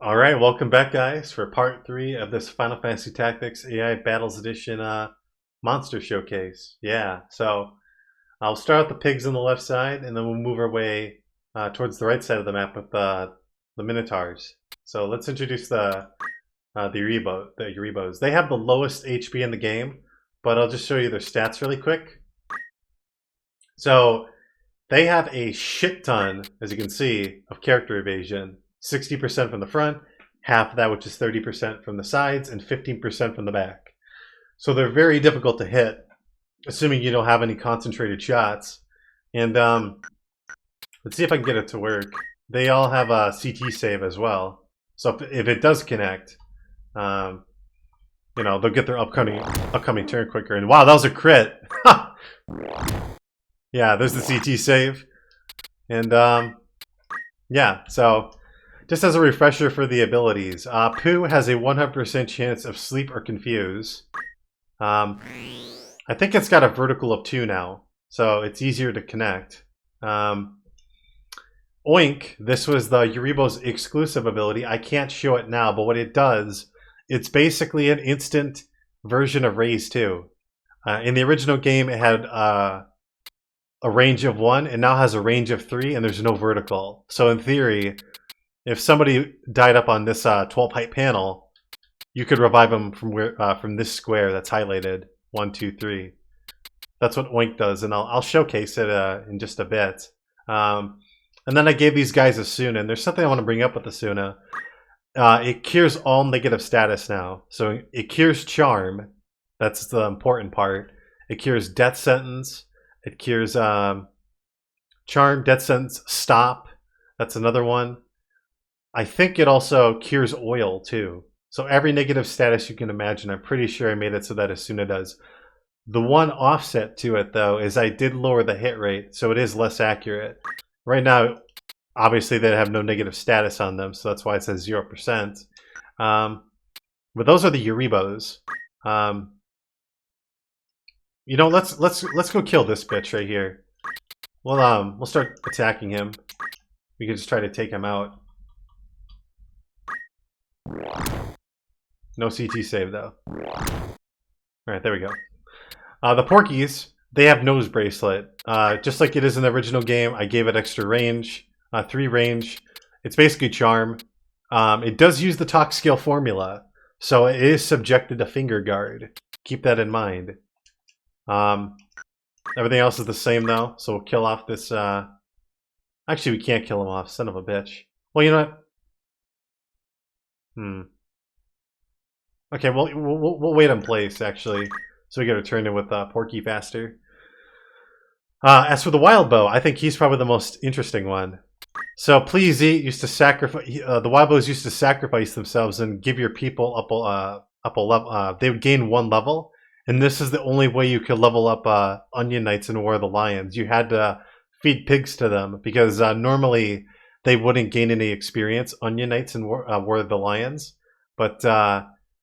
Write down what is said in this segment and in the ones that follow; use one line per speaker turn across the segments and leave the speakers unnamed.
All right, welcome back, guys, for part 3 of this Final Fantasy Tactics AI Battles Edition monster showcase. Yeah, so I'll start with the pigs on the left side, and then we'll move our way towards the right side of the map with the Minotaurs. So let's introduce the Euribos. They have the lowest HP in the game, but I'll just show you their stats really quick. So they have a shit ton, as you can see, of character evasion. 60% from the front, half of that, which is 30% from the sides, and 15% from the back. So they're very difficult to hit, assuming you don't have any concentrated shots. And let's see if I can get it to work. They all have a CT save as well. So if it does connect, they'll get their upcoming turn quicker. And wow, that was a crit. Yeah, there's the CT save. And yeah, so just as a refresher for the abilities, Pooh has a 100% chance of sleep or confuse. I think it's got a vertical of 2 now, so it's easier to connect. Oink, this was the Euribos exclusive ability. I can't show it now, but what it does, it's basically an instant version of Raise 2. In the original game, it had a range of 1, and now has a range of 3, and there's no vertical. So in theory, if somebody died up on this 12 height panel, you could revive them from this square that's highlighted. 1, 2, 3. That's what Oink does, and I'll showcase it in just a bit. And then I gave these guys Asuna, and there's something I want to bring up with Asuna. It cures all negative status now. So it cures Charm. That's the important part. It cures Death Sentence. It cures Charm, Death Sentence, Stop. That's another one. I think it also cures oil too. So every negative status you can imagine, I'm pretty sure I made it so that Asuna does. The one offset to it though is I did lower the hit rate, so it is less accurate. Right now, obviously they have no negative status on them, so that's why it says 0%. But those are the Euribos. Let's go kill this bitch right here. We'll start attacking him. We can just try to take him out. No CT save though. Alright, there we go. The Porkies, they have Nose Bracelet. Just like it is in the original game, I gave it extra range. 3 range. It's basically Charm. It does use the Tox Scale formula, so it is subjected to Finger Guard. Keep that in mind. Everything else is the same though, so we'll kill off this... Actually, we can't kill him off, son of a bitch. Well, you know what? Okay, well, we'll wait in place, actually, so we get to turn in with Porky faster. As for the Wild Bow, I think he's probably the most interesting one. So Please Eat used to sacrifice... the Wild Bows used to sacrifice themselves and give your people up a level. They would gain 1 level, and this is the only way you could level up Onion Knights in War of the Lions. You had to feed pigs to them, because normally they wouldn't gain any experience, Onion Knights in War of the Lions. But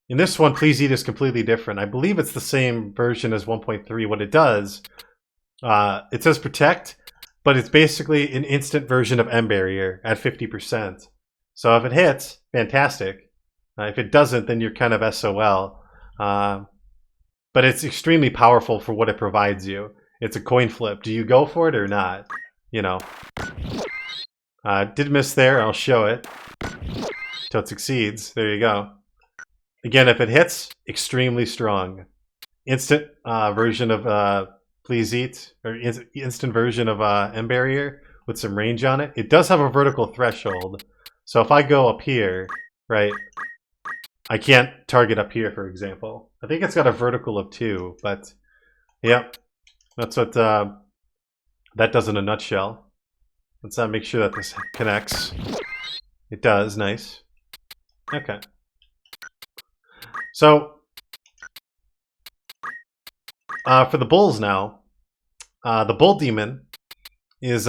in this one, Please Eat is completely different. I believe it's the same version as 1.3. What it does, it says Protect, but it's basically an instant version of M Barrier at 50%. So if it hits, fantastic. If it doesn't, then you're kind of SOL. But it's extremely powerful for what it provides you. It's a coin flip. Do you go for it or not? You know. Did miss there. I'll show it. Till it succeeds. There you go. Again, if it hits, extremely strong. Instant version of Please Eat, or instant version of M Barrier with some range on it. It does have a vertical threshold. So if I go up here, right, I can't target up here, for example. I think it's got a vertical of 2, but yep, that's what that does in a nutshell. Let's make sure that this connects. It does, nice. Okay. So, for the bulls now, the bull demon is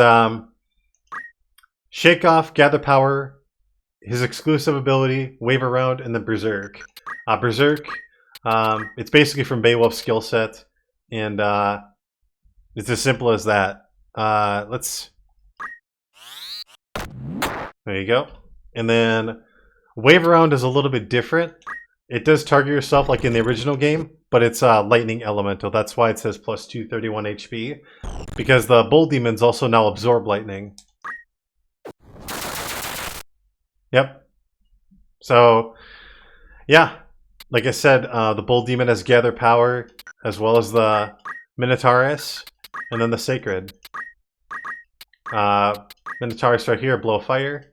Shake Off, Gather Power, his exclusive ability, Wave Around, and then Berserk. Berserk, it's basically from Beowulf's skill set, and it's as simple as that. There you go. And then Wave Around is a little bit different. It does target yourself like in the original game, but it's lightning elemental. That's why it says plus 231 HP. Because the Bull Demons also now absorb lightning. Yep. So, yeah. Like I said, the Bull Demon has Gather Power, as well as the Minotaurs, and then the Sacred. Minotaurs right here, Blow Fire.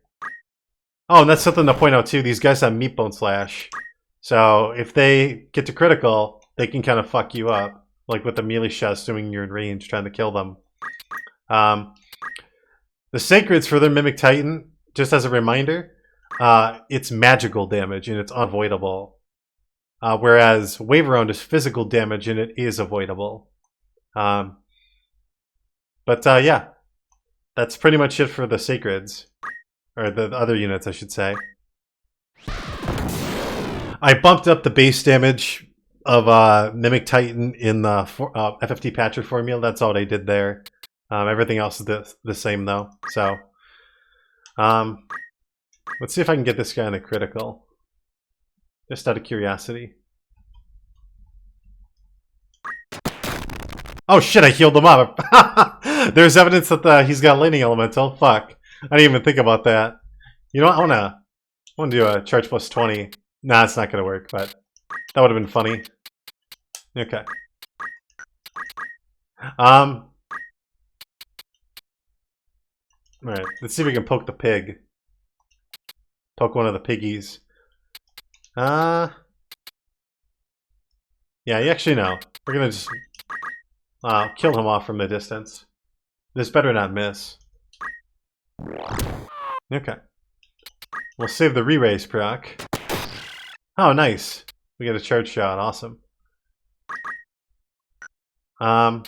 Oh, and that's something to point out too. These guys have Meat Bone Slash. So if they get to critical, they can kind of fuck you up. Like with the melee shot, assuming you're in range, trying to kill them. The Sacreds for their Mimic Titan, just as a reminder, it's magical damage and it's unavoidable. Whereas Wave Around is physical damage and it is avoidable. Yeah, that's pretty much it for the Sacreds. Or the other units, I should say. I bumped up the base damage of Mimic Titan in the FFT Patcher formula. That's all I did there. Everything else is the same, though. So, let's see if I can get this guy in a critical. Just out of curiosity. Oh shit, I healed him up. There's evidence that he's got Lightning Elemental. Fuck. I didn't even think about that. You know what? I wanna do a charge plus 20. Nah, it's not gonna work, but that would have been funny. Okay. Alright, let's see if we can poke the pig. Poke one of the piggies. Yeah, you actually know. We're gonna just kill him off from the distance. This better not miss. Okay. We'll save the re-raise proc. Oh, nice. We get a charge shot. Awesome. Yeah,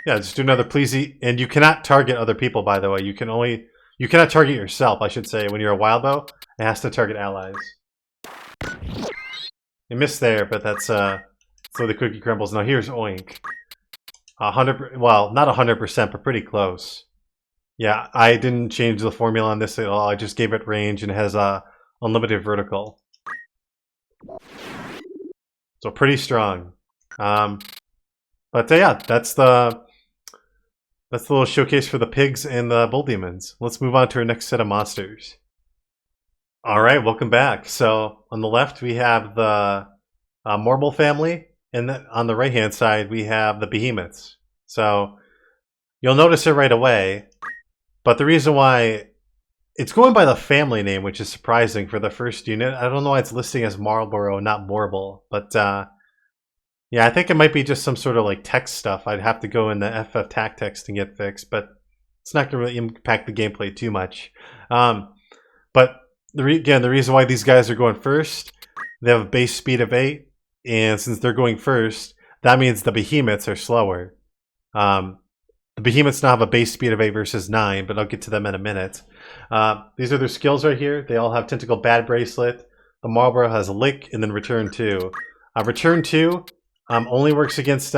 just do another pleasey. And you cannot target other people, by the way. You cannot target yourself, I should say. When you're a wild bow, it has to target allies. You missed there, but that's so the cookie crumbles. Now here's Oink. 100, well, not 100%, but pretty close. Yeah, I didn't change the formula on this at all. I just gave it range and it has unlimited vertical. So pretty strong. But yeah, that's the little showcase for the pigs and the bull demons. Let's move on to our next set of monsters. All right, welcome back. So on the left we have the Morble family, and then on the right hand side we have the Behemoths. So you'll notice it right away. But the reason why it's going by the family name, which is surprising for the first unit. I don't know why it's listing as Marlboro, not Morble. But yeah, I think it might be just some sort of like text stuff. I'd have to go in the FF TAC text and get fixed, but it's not going to really impact the gameplay too much. But again, the reason why these guys are going first, they have a base speed of 8, and since they're going first, that means the Behemoths are slower. The Behemoths now have a base speed of 8 versus 9, but I'll get to them in a minute. These are their skills right here. They all have Tentacle Bad Bracelet. The Marlboro has Lick, and then Return 2. Return 2 only works against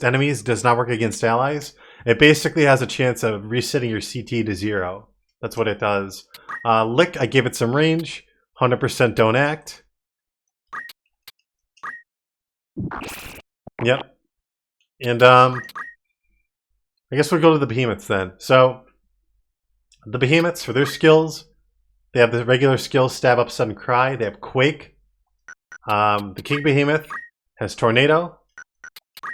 enemies, does not work against allies. It basically has a chance of resetting your CT to 0. That's what it does. Lick, I gave it some range. 100% don't act. Yep. And I guess we'll go to the Behemoths then. So the Behemoths, for their skills, they have the regular skills, Stab, Up, Sudden Cry. They have Quake. The King Behemoth has Tornado.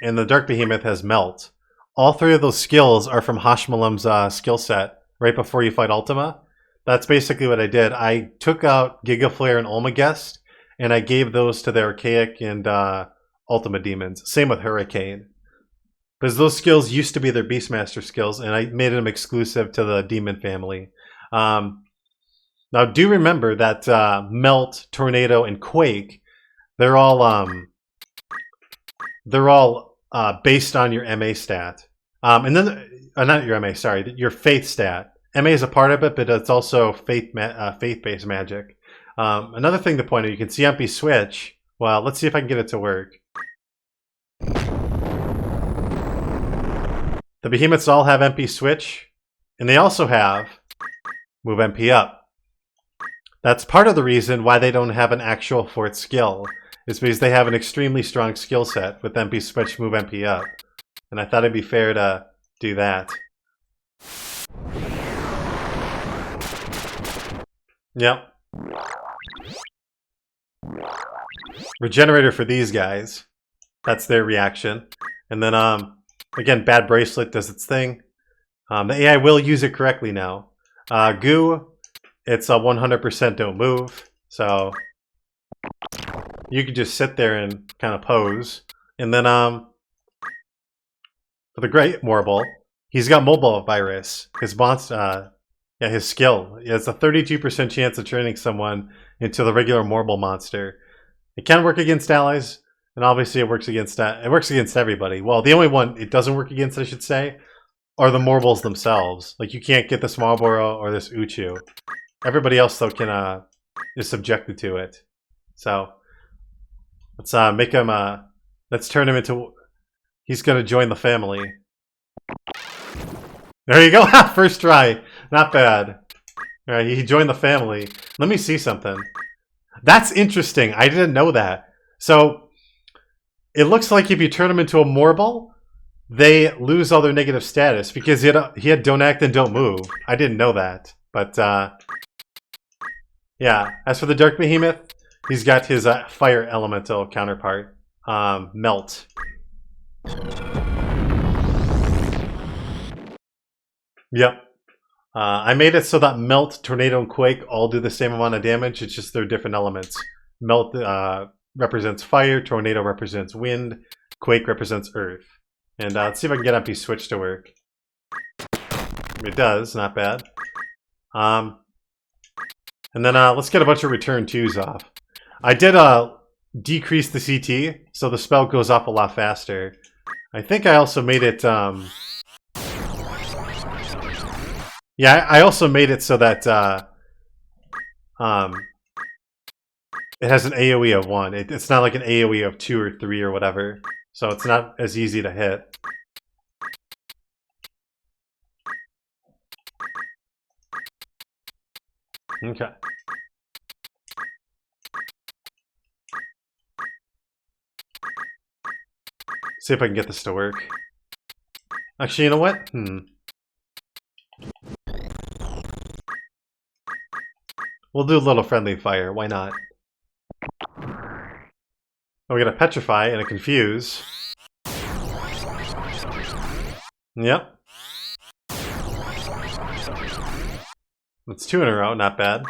And the Dirk Behemoth has Melt. All three of those skills are from Hashmalam's skill set right before you fight Ultima. That's basically what I did. I took out Giga Flare and Olmagest, and I gave those to the Archaic and Ultima demons. Same with Hurricane. Because those skills used to be their Beastmaster skills, and I made them exclusive to the demon family. Now, do remember that Melt, Tornado, and Quake, they're all based on your MA stat. And then, not your MA, sorry, your Faith stat. MA is a part of it, but it's also faith-based magic. Another thing to point out, you can see MP Switch. Well, let's see if I can get it to work. The Behemoths all have MP Switch, and they also have Move MP up. That's part of the reason why they don't have an actual fourth skill. It's because they have an extremely strong skill set with MP switch, move MP up. And I thought it'd be fair to do that. Yep. Regenerator for these guys. That's their reaction. And then, again, Bad Bracelet does its thing. The AI will use it correctly now. Goo, it's a 100% don't move. So you could just sit there and kind of pose. And then for the Great Morble, he's got mobile virus. His monster, his skill. It's a 32% chance of turning someone into the regular Morble monster. It can work against allies, and obviously it works against everybody. Well, the only one it doesn't work against, I should say, are the Morbles themselves. Like, you can't get this Marlboro or this Uchu. Everybody else, though, can is subjected to it. So let's make him. Let's turn him into. He's gonna join the family. There you go. First try. Not bad. All right, he joined the family. Let me see something. That's interesting. I didn't know that. So it looks like if you turn him into a Morble, they lose all their negative status because he had Don't Act and Don't Move. I didn't know that. But yeah, as for the Dirk Behemoth, he's got his fire elemental counterpart, Melt. Yep. I made it so that Melt, Tornado, and Quake all do the same amount of damage. It's just they're different elements. Melt represents fire, Tornado represents wind, Quake represents earth. And let's see if I can get MP Switch to work. It does, not bad. And then let's get a bunch of return 2s off. I did decrease the CT, so the spell goes off a lot faster. I think I also made it... Yeah, I also made it so that it has an AoE of 1. It's not like an AoE of 2 or 3 or whatever. So it's not as easy to hit. Okay. See if I can get this to work. Actually, you know what? We'll do a little friendly fire. Why not? Oh, we got a Petrify and a Confuse. Yep. That's 2 in a row. Not bad.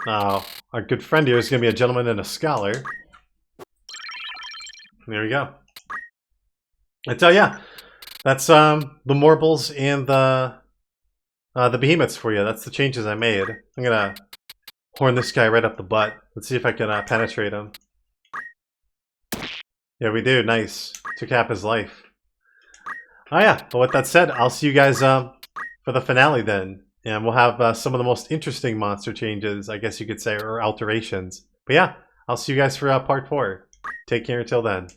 Now, our good friend here is going to be a Gentleman and a Scholar. There we go. And so, yeah. That's the Morbles and the Behemoths for you. That's the changes I made. I'm gonna horn this guy right up the butt. Let's see if I can penetrate him. Yeah, we do. Nice. Took half his life. Oh yeah. But with that said, I'll see you guys for the finale then. And we'll have some of the most interesting monster changes, I guess you could say, or alterations. But yeah, I'll see you guys for part 4. Take care until then.